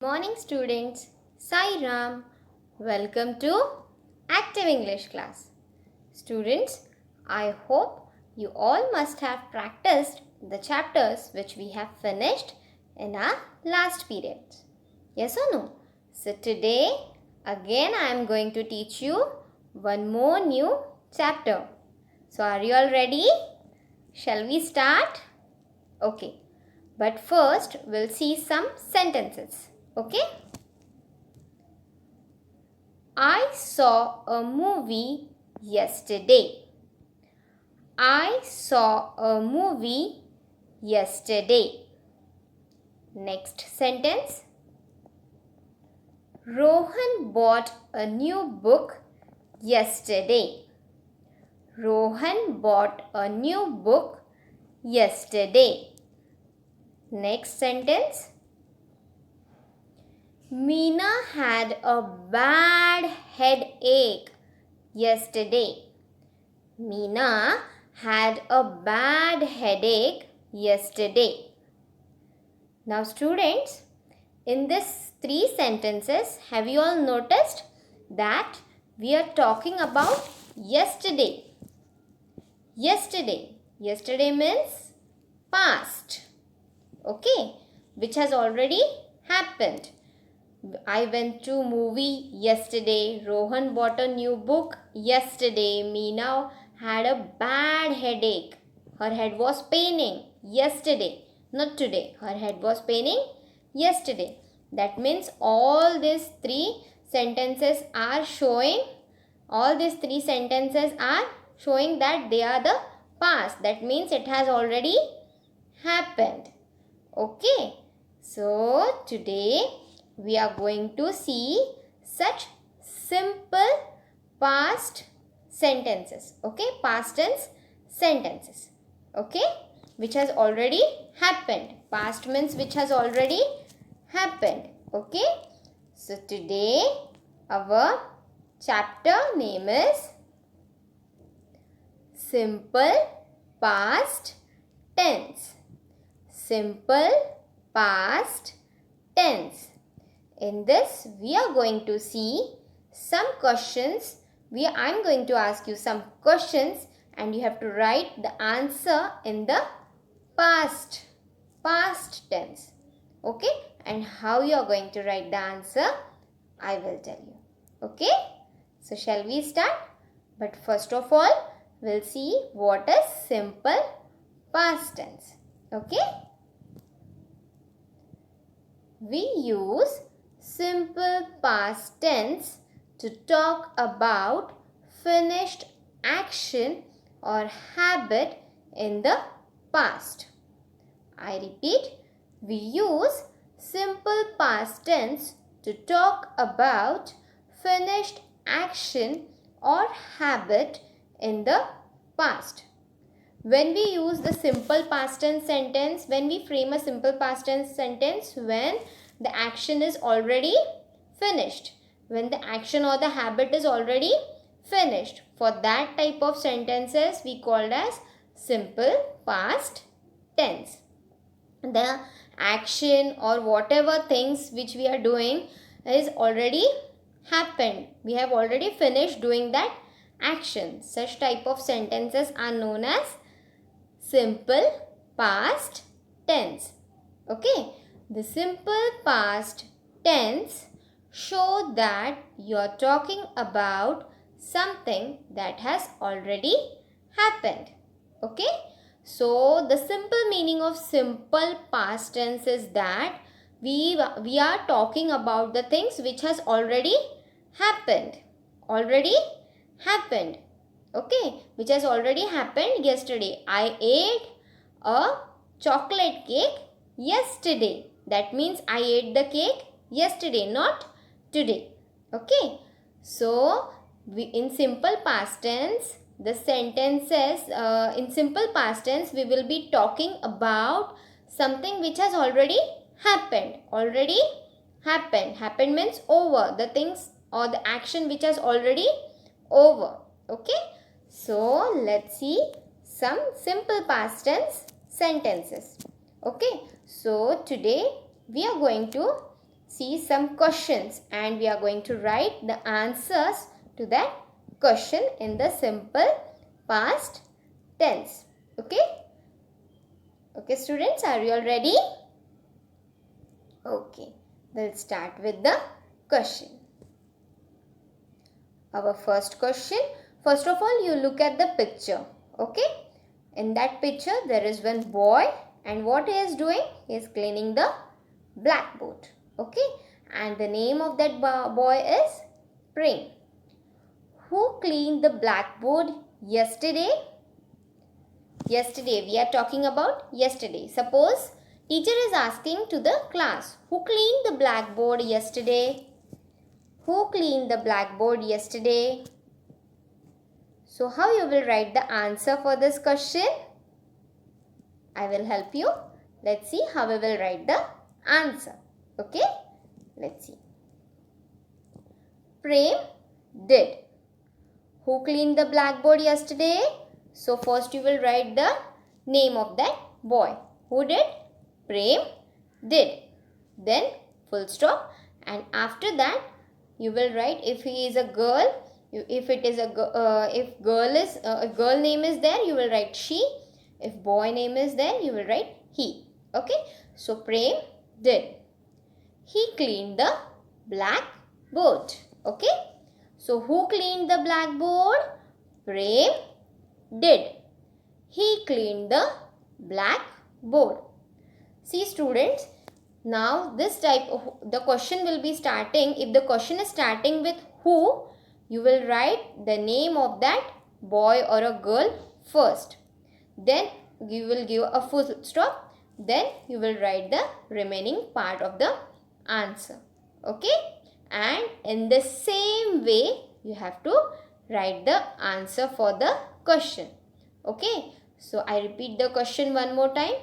Morning students, Sai Ram. Welcome to Active English class. Students, I hope you all must have practiced the chapters which we have finished in our last period. Yes or no? So today again I am going to teach you one more new chapter. So are you all ready? Shall we start? Okay. But first we'll see some sentences. Okay? I saw a movie yesterday. I saw a movie yesterday. Next sentence. Rohan bought a new book yesterday. Rohan bought a new book yesterday. Next sentence. Meena had a bad headache yesterday. Meena had a bad headache yesterday. Now students, in these three sentences, have you all noticed that we are talking about yesterday? Yesterday. Yesterday means past. Okay, which has already happened. I went to movie yesterday. Rohan bought a new book yesterday. Meena had a bad headache. Her head was paining yesterday. Not today. Her head was paining yesterday. That means all these three sentences are showing that they are the past. That means it has already happened. Okay. So today we are going to see such simple past sentences. Okay, past tense sentences. Okay, which has already happened. Past means which has already happened. Okay, so today our chapter name is Simple Past Tense. Simple Past Tense. In this, we are going to see some questions. I am going to ask you some questions and you have to write the answer in the past tense. Okay? And how you are going to write the answer, I will tell you. Okay? So, shall we start? But first of all, we'll see what is simple past tense. Okay? We use simple past tense to talk about finished action or habit in the past. I repeat, we use simple past tense to talk about finished action or habit in the past. When we use the simple past tense sentence, when we frame a simple past tense sentence, when the action is already finished, when the action or the habit is already finished, for that type of sentences we called as simple past tense. The action or whatever things which we are doing is already happened. We have already finished doing that action. Such type of sentences are known as simple past tense. Okay, the simple past tense show that you are talking about something that has already happened. Okay, so the simple meaning of simple past tense is that we are talking about the things which has already happened. Okay, which has already happened yesterday. I ate a chocolate cake yesterday. That means I ate the cake yesterday, not today. Okay, so in simple past tense, the sentences in simple past tense we will be talking about something which has already happened. Happened means over. The things or the action which has already over. Okay, so let's see some simple past tense sentences. Okay, so today we are going to see some questions and we are going to write the answers to that question in the simple past tense. Okay? Okay students, are you all ready? Okay, we'll start with the question. Our first question, first of all you look at the picture. Okay? In that picture there is one boy and what he is doing? He is cleaning the blackboard. Okay? And the name of that boy is Prem. Who cleaned the blackboard yesterday? Yesterday, we are talking about yesterday. Suppose teacher is asking to the class, who cleaned the blackboard yesterday? Who cleaned the blackboard yesterday? So how you will write the answer for this question? I will help you. Let's see how we will write the answer. Okay? Let's see. Prem did. Who cleaned the blackboard yesterday? So first you will write the name of that boy. Who did? Prem did. Then full stop, and after that you will write if he is a girl. If it is a if girl name is there, you will write she. If boy name is there, you will write he. Okay. So Prem did. He cleaned the blackboard. Okay. So who cleaned the blackboard? Prem did. He cleaned the blackboard. See students, now this type of the question will be starting. If the question is starting with who, you will write the name of that boy or a girl first. Then you will give a full stop. Then you will write the remaining part of the answer. Okay? And in the same way, you have to write the answer for the question. Okay? So I repeat the question one more time.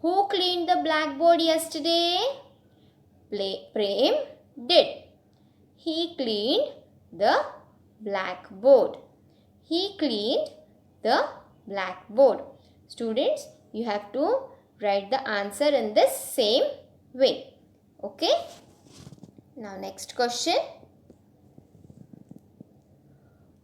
Who cleaned the blackboard yesterday? Prem did. He cleaned the blackboard. He cleaned the blackboard. Students, you have to write the answer in this same way. Okay? Now next question.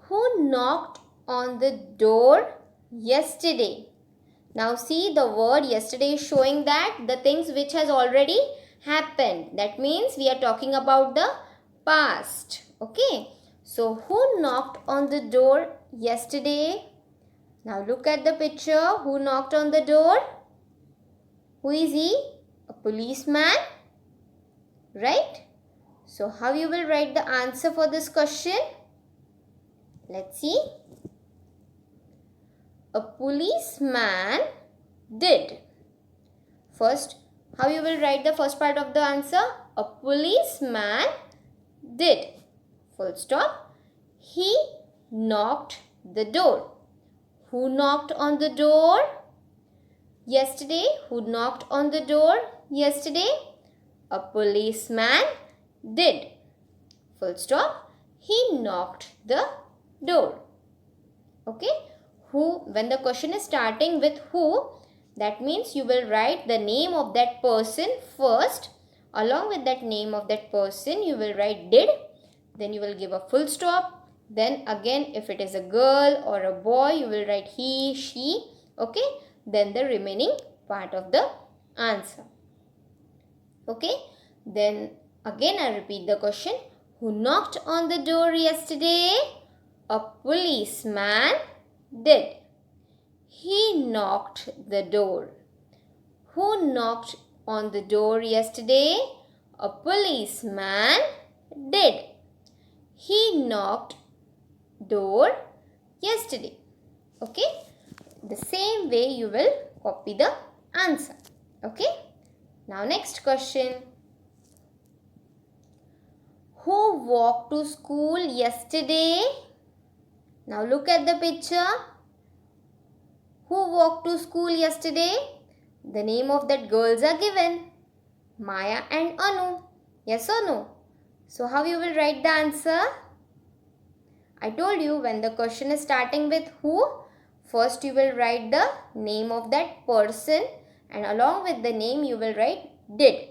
Who knocked on the door yesterday? Now see, the word yesterday is showing that the things which has already happened. That means we are talking about the past. Okay. So who knocked on the door yesterday? Now look at the picture. Who knocked on the door? Who is he? A policeman. Right? So how you will write the answer for this question? Let's see. A policeman did. First, how you will write the first part of the answer? A policeman did. Full stop. He knocked the door. Who knocked on the door? Yesterday. Who knocked on the door yesterday? A policeman did. Full stop. He knocked the door. Okay. Who, when the question is starting with who, that means you will write the name of that person first. Along with that name of that person, you will write did. Then you will give a full stop. Then again, if it is a girl or a boy, you will write he, she. Okay. Then the remaining part of the answer. Okay. Then again I repeat the question. Who knocked on the door yesterday? A policeman did. He knocked the door. Who knocked on the door yesterday? A policeman did. He knocked door yesterday. Okay? The same way you will copy the answer. Okay? Now next question. Who walked to school yesterday? Now look at the picture. Who walked to school yesterday? The name of that girls are given. Maya and Anu. Yes or no? So how you will write the answer? I told you when the question is starting with who, first you will write the name of that person and along with the name you will write did.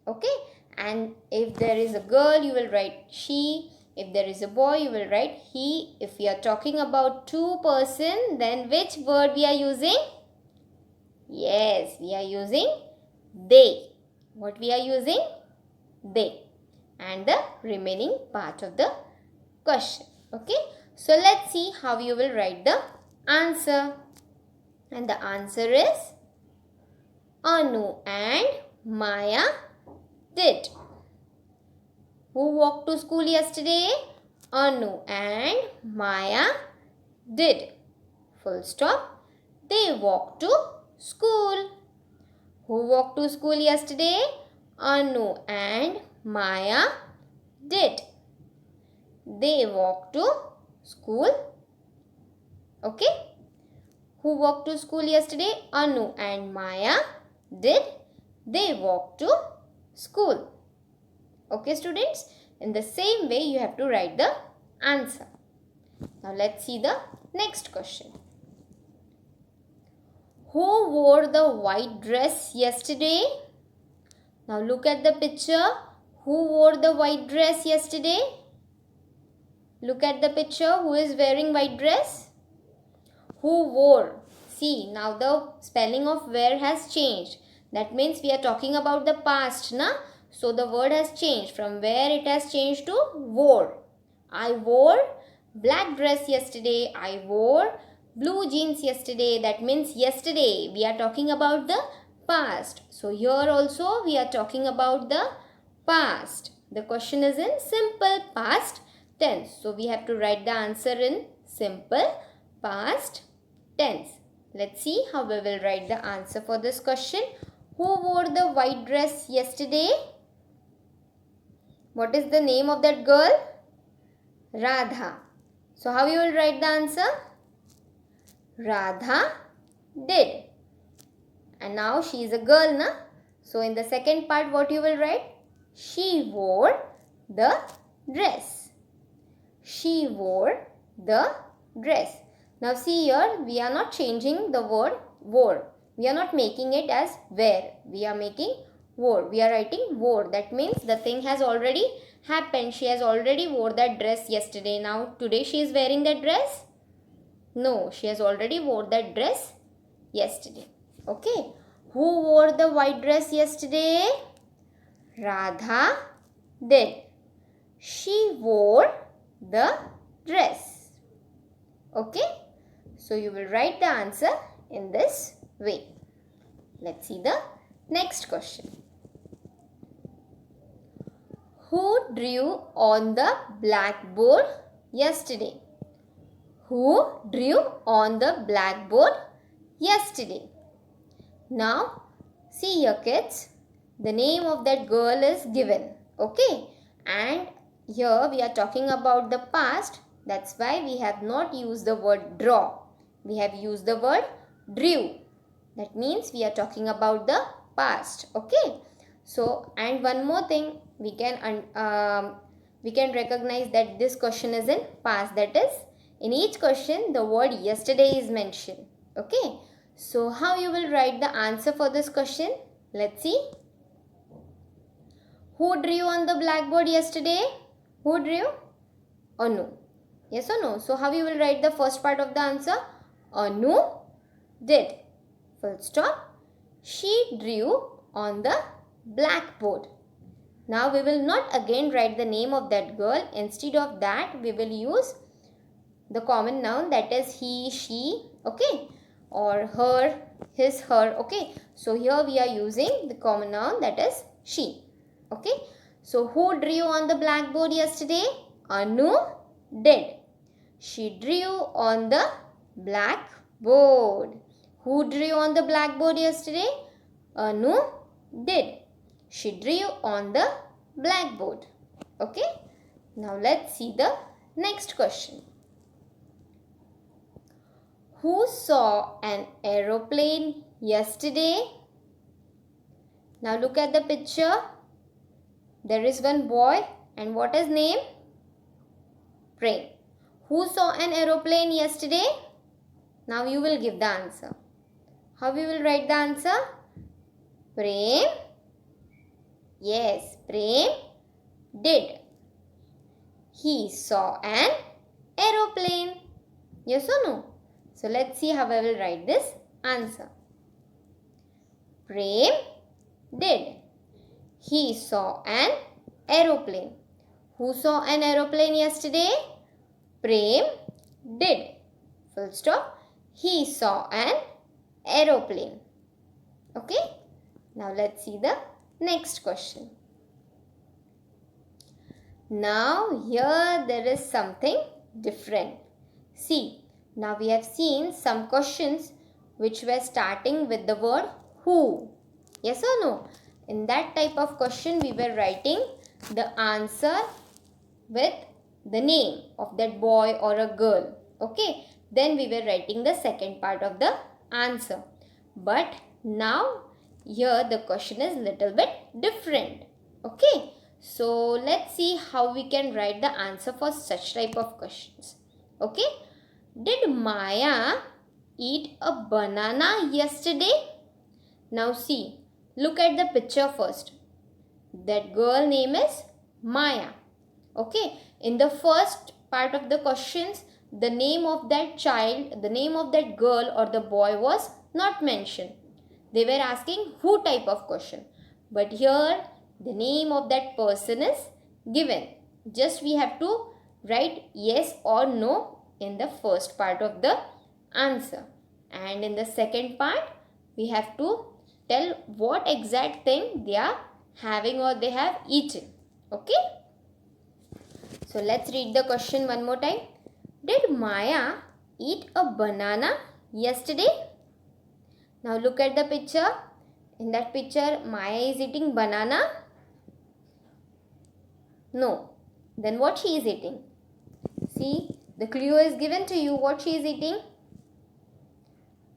Okay? And if there is a girl, you will write she. If there is a boy, you will write he. If we are talking about two person, then which word we are using? Yes, we are using they. What we are using? They. And the remaining part of the question. Okay. So let's see how you will write the answer. And the answer is Anu and Maya did. Who walked to school yesterday? Anu and Maya did. Full stop. They walked to school. Who walked to school yesterday? Anu and Maya did. They walked to school. Okay. Who walked to school yesterday? Anu and Maya did. They walked to school. Okay, students. In the same way, you have to write the answer. Now, let's see the next question. Who wore the white dress yesterday? Now, look at the picture. Who wore the white dress yesterday? Look at the picture. Who is wearing white dress? Who wore? See, now the spelling of wear has changed. That means we are talking about the past, na? So the word has changed. From where it has changed to wore. I wore black dress yesterday. I wore blue jeans yesterday. That means yesterday. We are talking about the past. So here also we are talking about the past. The question is in simple past tense. So we have to write the answer in simple past tense. Let's see how we will write the answer for this question. Who wore the white dress yesterday? What is the name of that girl? Radha. So how you will write the answer? Radha did. And now she is a girl, na? So in the second part, what you will write? She wore the dress. She wore the dress. Now see here, we are not changing the word wore. We are not making it as wear. We are making wore. We are writing wore. That means the thing has already happened. She has already wore that dress yesterday. Now today she is wearing that dress? No, she has already wore that dress yesterday. Okay. Who wore the white dress yesterday? Radha did. She wore the dress. Okay. So you will write the answer in this way. Let's see the next question. Who drew on the blackboard yesterday? Who drew on the blackboard yesterday? Now, see here kids, the name of that girl is given. Okay. And here we are talking about the past. That's why we have not used the word draw. We have used the word drew. That means we are talking about the past. Okay. So, and one more thing, we can recognize that this question is in past. That is, in each question, the word yesterday is mentioned. Okay. So, how you will write the answer for this question? Let's see. Who drew on the blackboard yesterday? Who drew? Anu. Yes or no? So, how you will write the first part of the answer? Anu did. Full stop. She drew on the blackboard. Now, we will not again write the name of that girl. Instead of that, we will use the common noun, that is he, she, okay, or her, his, her, okay. So here we are using the common noun, that is she, okay. So who drew on the blackboard yesterday? Anu did. She drew on the blackboard. Who drew on the blackboard yesterday? Anu did. She drew on the blackboard, okay. Now let's see the next question. Who saw an aeroplane yesterday? Now look at the picture. There is one boy, and what is name? Prem. Who saw an aeroplane yesterday? Now you will give the answer. How we will write the answer? Prem Yes, Prem did. He saw an aeroplane. Yes or no? So let's see how I will write this answer. Prem did. He saw an aeroplane. Who saw an aeroplane yesterday? Prem did. Full stop. He saw an aeroplane. Okay. Now let's see the next question. Now here there is something different. See, now we have seen some questions which were starting with the word who. Yes or no? In that type of question we were writing the answer with the name of that boy or a girl. Okay. Then we were writing the second part of the answer. But now here the question is little bit different. Okay. So let's see how we can write the answer for such type of questions. Okay. Did Maya eat a banana yesterday? Now see, look at the picture first. That girl name is Maya. Okay. In the first part of the questions, the name of that child, the name of that girl or the boy was not mentioned. They were asking who type of question. But here the name of that person is given. Just we have to write yes or no in the first part of the answer. And in the second part, we have to tell what exact thing they are having or they have eaten. Okay. So let's read the question one more time. Did Maya eat a banana yesterday? Now look at the picture. In that picture, Maya is eating banana. No. Then what she is eating? See, the clue is given to you what she is eating.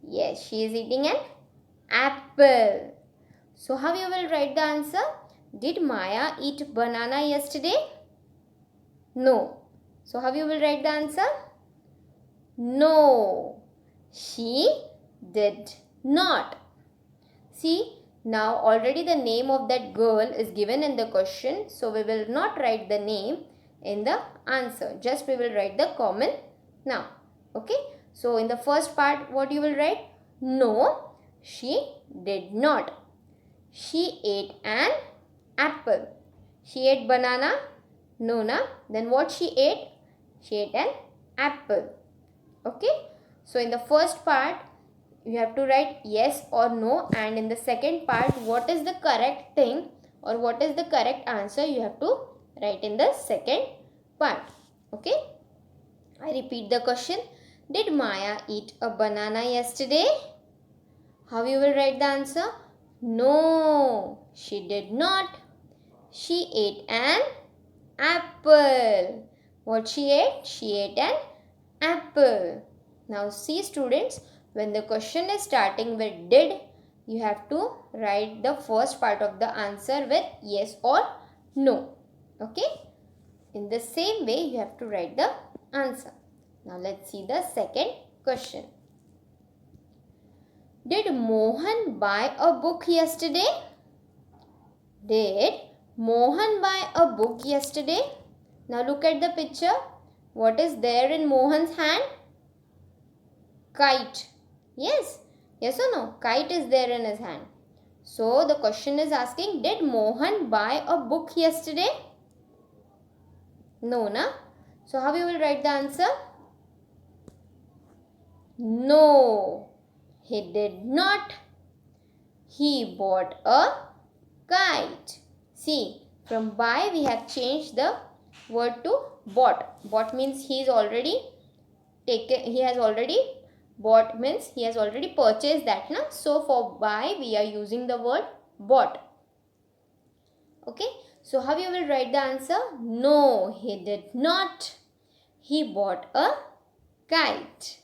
Yes, she is eating an apple. So how you will write the answer? Did Maya eat banana yesterday? No. So how you will write the answer? No, she did not. See, now already the name of that girl is given in the question. So we will not write the name in the answer. Just we will write the common noun. Okay. So in the first part, what you will write? No, she did not. She ate an apple. She ate banana? No, na. Then what she ate? She ate an apple. Okay. So in the first part, you have to write yes or no, and in the second part, what is the correct thing or what is the correct answer, you have to write in the second part. Okay. I repeat the question. Did Maya eat a banana yesterday? How you will write the answer? No, she did not. She ate an apple. What she ate? She ate an apple. Now see students, when the question is starting with did, you have to write the first part of the answer with yes or no. Okay. In the same way, you have to write the answer. Now let's see the second question. Did Mohan buy a book yesterday? Did Mohan buy a book yesterday? Now look at the picture. What is there in Mohan's hand? Kite. Yes. Yes or no? Kite is there in his hand. So the question is asking, did Mohan buy a book yesterday? No, na? So how you will write the answer? No, he did not. He bought a kite. See, from buy we have changed the word to bought. Bought means he has already bought means he has already purchased that, na? So for buy we are using the word bought. Okay. So how you will write the answer? No, he did not. He bought a kite.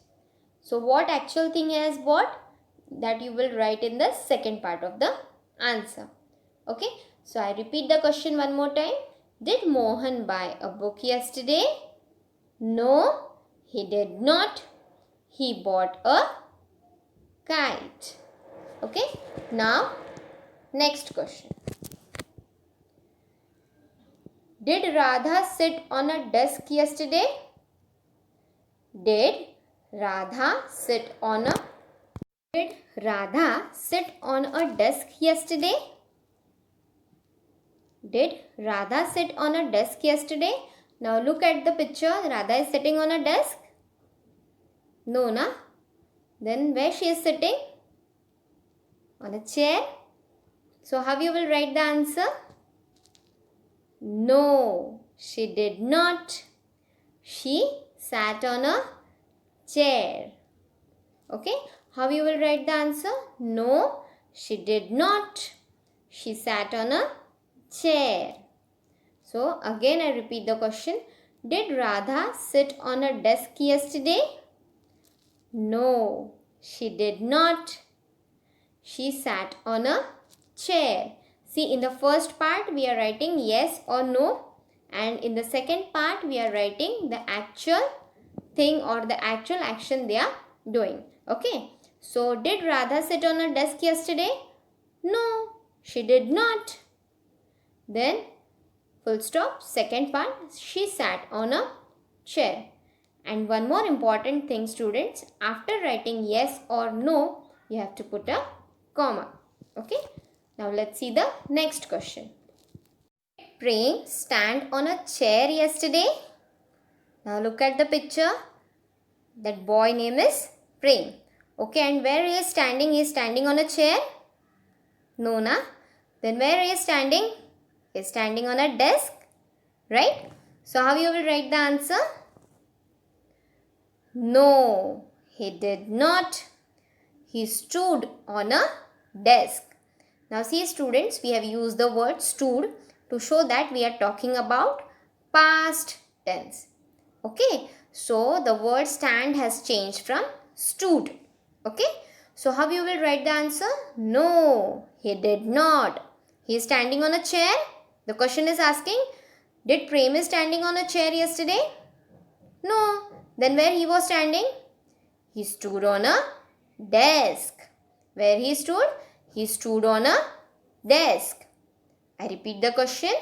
So what actual thing he has bought? That you will write in the second part of the answer. Okay. So I repeat the question one more time. Did Mohan buy a book yesterday? No, he did not. He bought a kite. Okay. Now, next question. Did Radha sit on a desk yesterday? Did Radha sit on a desk yesterday? Did Radha sit on a desk yesterday? Now look at the picture. Radha is sitting on a desk? No, na? Then where she is sitting? On a chair. So how you will write the answer? No, she did not. She sat on a chair. Okay, how you will write the answer? No, she did not. She sat on a chair. So again I repeat the question. Did Radha sit on a desk yesterday? No, she did not. She sat on a chair. See, in the first part we are writing yes or no, and in the second part we are writing the actual thing or the actual action they are doing. Okay. So, did Radha sit on a desk yesterday? No, she did not. Then, full stop, second part, she sat on a chair. And one more important thing, students, after writing yes or no, you have to put a comma. Okay. Now, let's see the next question. Did Prem stand on a chair yesterday? Now, look at the picture. That boy name is Prem. Okay, and where he is standing? He is standing on a chair? No, na? Then where he is standing? He is standing on a desk, right? So, how you will write the answer? No, he did not. He stood on a desk. Now, see students, we have used the word stood to show that we are talking about past tense. Okay, so the word stand has changed from stood. Okay, so how you will write the answer? No, he did not. He is standing on a chair. The question is asking, did Prem is standing on a chair yesterday? No. Then where he was standing? He stood on a desk. Where he stood? He stood on a desk. I repeat the question.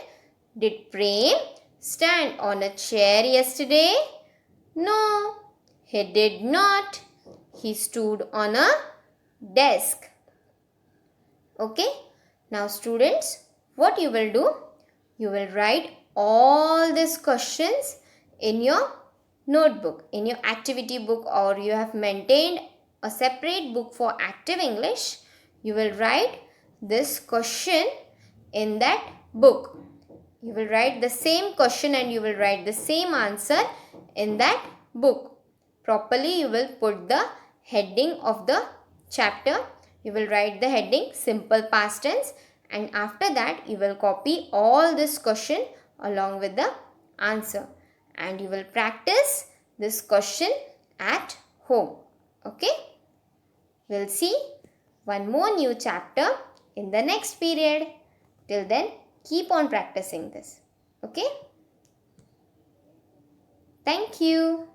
Did Prem stand on a chair yesterday? No, he did not. He stood on a desk. Okay. Now students, what you will do? You will write all these questions in your notebook, in your activity book, or you have maintained a separate book for active English. You will write this question in that book. You will write the same question and you will write the same answer in that book. Properly you will put the heading of the chapter. You will write the heading simple past tense, and after that you will copy all this question along with the answer, and you will practice this question at home. Okay? We'll see one more new chapter in the next period. Till then, keep on practicing this. Okay? Thank you.